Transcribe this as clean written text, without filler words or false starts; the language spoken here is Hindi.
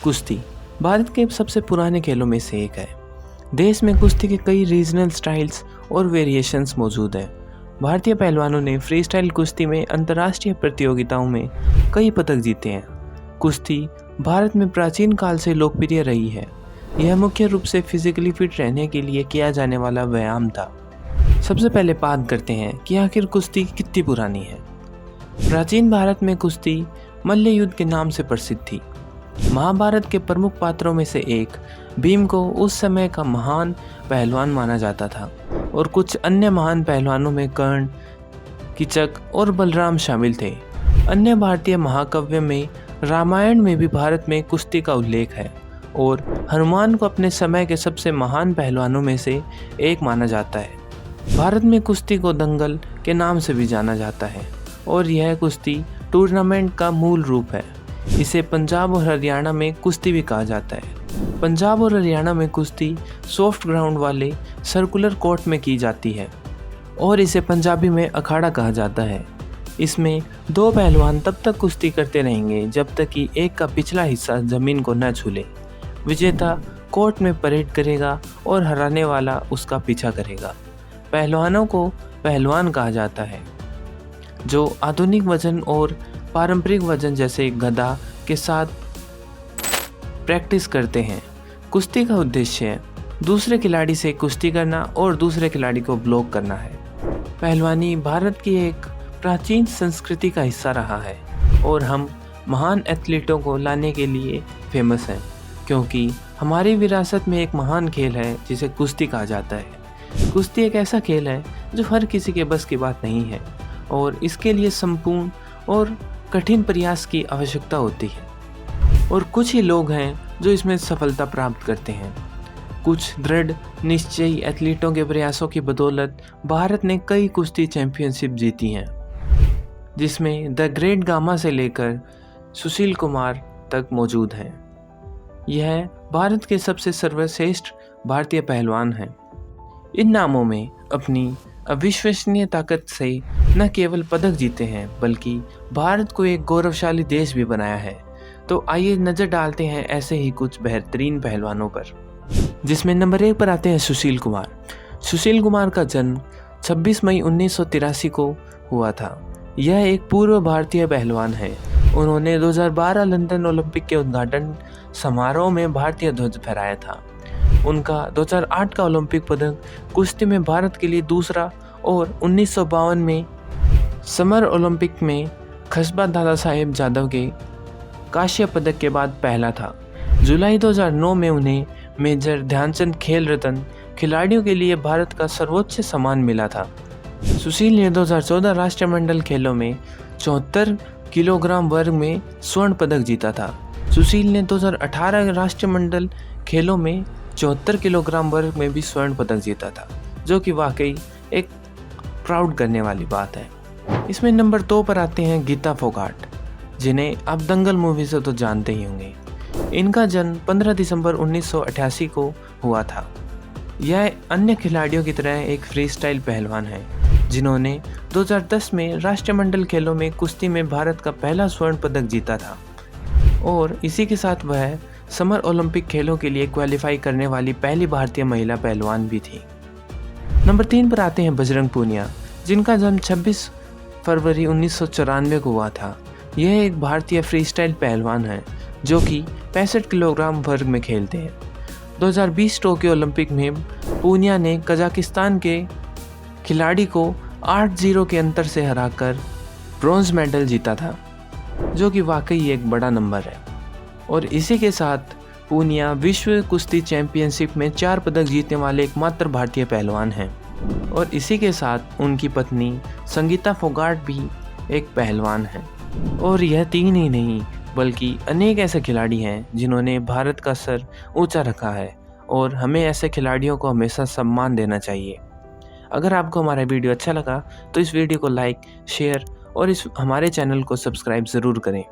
कुश्ती भारत के सबसे पुराने खेलों में से एक है। देश में कुश्ती के कई रीजनल स्टाइल्स और वेरिएशंस मौजूद हैं। भारतीय पहलवानों ने फ्री स्टाइल कुश्ती में अंतर्राष्ट्रीय प्रतियोगिताओं में कई पदक जीते हैं। कुश्ती भारत में प्राचीन काल से लोकप्रिय रही है। यह मुख्य रूप से फिजिकली फिट रहने के लिए किया जाने वाला व्यायाम था। सबसे पहले बात करते हैं कि आखिर कुश्ती कितनी पुरानी है। प्राचीन भारत में कुश्ती मल्ल युद्ध के नाम से प्रसिद्ध थी। महाभारत के प्रमुख पात्रों में से एक भीम को उस समय का महान पहलवान माना जाता था और कुछ अन्य महान पहलवानों में कर्ण, कीचक और बलराम शामिल थे। अन्य भारतीय महाकाव्य में रामायण में भी भारत में कुश्ती का उल्लेख है और हनुमान को अपने समय के सबसे महान पहलवानों में से एक माना जाता है। भारत में कुश्ती को दंगल के नाम से भी जाना जाता है और यह कुश्ती टूर्नामेंट का मूल रूप है। इसे पंजाब और हरियाणा में कुश्ती भी कहा जाता है। पंजाब और हरियाणा में कुश्ती सॉफ्ट ग्राउंड वाले सर्कुलर कोर्ट में की जाती है और इसे पंजाबी में अखाड़ा कहा जाता है। इसमें दो पहलवान तब तक कुश्ती करते रहेंगे जब तक कि एक का पिछला हिस्सा जमीन को न छू ले। विजेता कोर्ट में परेड करेगा और हराने वाला उसका पीछा करेगा। पहलवानों को पहलवान कहा जाता है जो आधुनिक वजन और पारंपरिक वजन जैसे गदा के साथ प्रैक्टिस करते हैं। कुश्ती का उद्देश्य दूसरे खिलाड़ी से कुश्ती करना और दूसरे खिलाड़ी को ब्लॉक करना है। पहलवानी भारत की एक प्राचीन संस्कृति का हिस्सा रहा है और हम महान एथलीटों को लाने के लिए फेमस हैं, क्योंकि हमारी विरासत में एक महान खेल है जिसे कुश्ती कहा जाता है। कुश्ती एक ऐसा खेल है जो हर किसी के बस की बात नहीं है और इसके लिए संपूर्ण और कठिन प्रयास की आवश्यकता होती है और कुछ ही लोग हैं जो इसमें सफलता प्राप्त करते हैं। कुछ दृढ़ निश्चयी एथलीटों के प्रयासों की बदौलत भारत ने कई कुश्ती चैंपियनशिप जीती हैं, जिसमें द ग्रेट गामा से लेकर सुशील कुमार तक मौजूद हैं। यह भारत के सबसे सर्वश्रेष्ठ भारतीय पहलवान हैं। इन नामों में अपनी अविश्वसनीय ताकत से न केवल पदक जीते हैं बल्कि भारत को एक गौरवशाली देश भी बनाया है। तो आइए नज़र डालते हैं ऐसे ही कुछ बेहतरीन पहलवानों पर, जिसमें नंबर 1 पर आते हैं सुशील कुमार। सुशील कुमार का जन्म 26 मई 1983 को हुआ था। यह एक पूर्व भारतीय पहलवान है। उन्होंने 2012 लंदन ओलंपिक के उद्घाटन समारोह में भारतीय ध्वज फहराया था। उनका 2008 का ओलंपिक पदक कुश्ती में भारत के लिए दूसरा और 1952 में समर ओलंपिक में खसबा दादा साहेब जादव के कांस्य पदक के बाद पहला था। जुलाई 2009 में उन्हें मेजर ध्यानचंद खेल रत्न खिलाड़ियों के लिए भारत का सर्वोच्च सम्मान मिला था। सुशील ने 2014 राष्ट्रमंडल खेलों में 74 किलोग्राम वर्ग में स्वर्ण पदक जीता था। सुशील ने 2018 राष्ट्रमंडल खेलों में 74 किलोग्राम वर्ग में भी स्वर्ण पदक जीता था, जो कि वाकई एक प्राउड करने वाली बात है। इसमें नंबर 2 पर आते हैं गीता फोगाट, जिन्हें आप दंगल मूवी से तो जानते ही होंगे। इनका जन्म 15 दिसंबर 1988 को हुआ था। यह अन्य खिलाड़ियों की तरह एक फ्री स्टाइल पहलवान है जिन्होंने 2010 में राष्ट्रमंडल खेलों में कुश्ती में भारत का पहला स्वर्ण पदक जीता था और इसी के साथ वह समर ओलंपिक खेलों के लिए क्वालिफाई करने वाली पहली भारतीय महिला पहलवान भी थी। नंबर 3 पर आते हैं बजरंग पूनिया, जिनका जन्म 26 फरवरी 1994 को हुआ था। यह एक भारतीय फ्री स्टाइल पहलवान है जो कि 65 किलोग्राम वर्ग में खेलते हैं। 2020 टोक्यो ओलंपिक में पूनिया ने कजाकिस्तान के खिलाड़ी को 8-0 के अंतर से हराकर ब्रॉन्ज मेडल जीता था, जो कि वाकई एक बड़ा नंबर है। और इसी के साथ पूनिया विश्व कुश्ती चैंपियनशिप में 4 पदक जीतने वाले एकमात्र भारतीय पहलवान हैं और इसी के साथ उनकी पत्नी संगीता फोगाट भी एक पहलवान हैं। और यह 3 ही नहीं बल्कि अनेक ऐसे खिलाड़ी हैं जिन्होंने भारत का सर ऊंचा रखा है और हमें ऐसे खिलाड़ियों को हमेशा सम्मान देना चाहिए। अगर आपको हमारा वीडियो अच्छा लगा तो इस वीडियो को लाइक, शेयर और हमारे चैनल को सब्सक्राइब ज़रूर करें।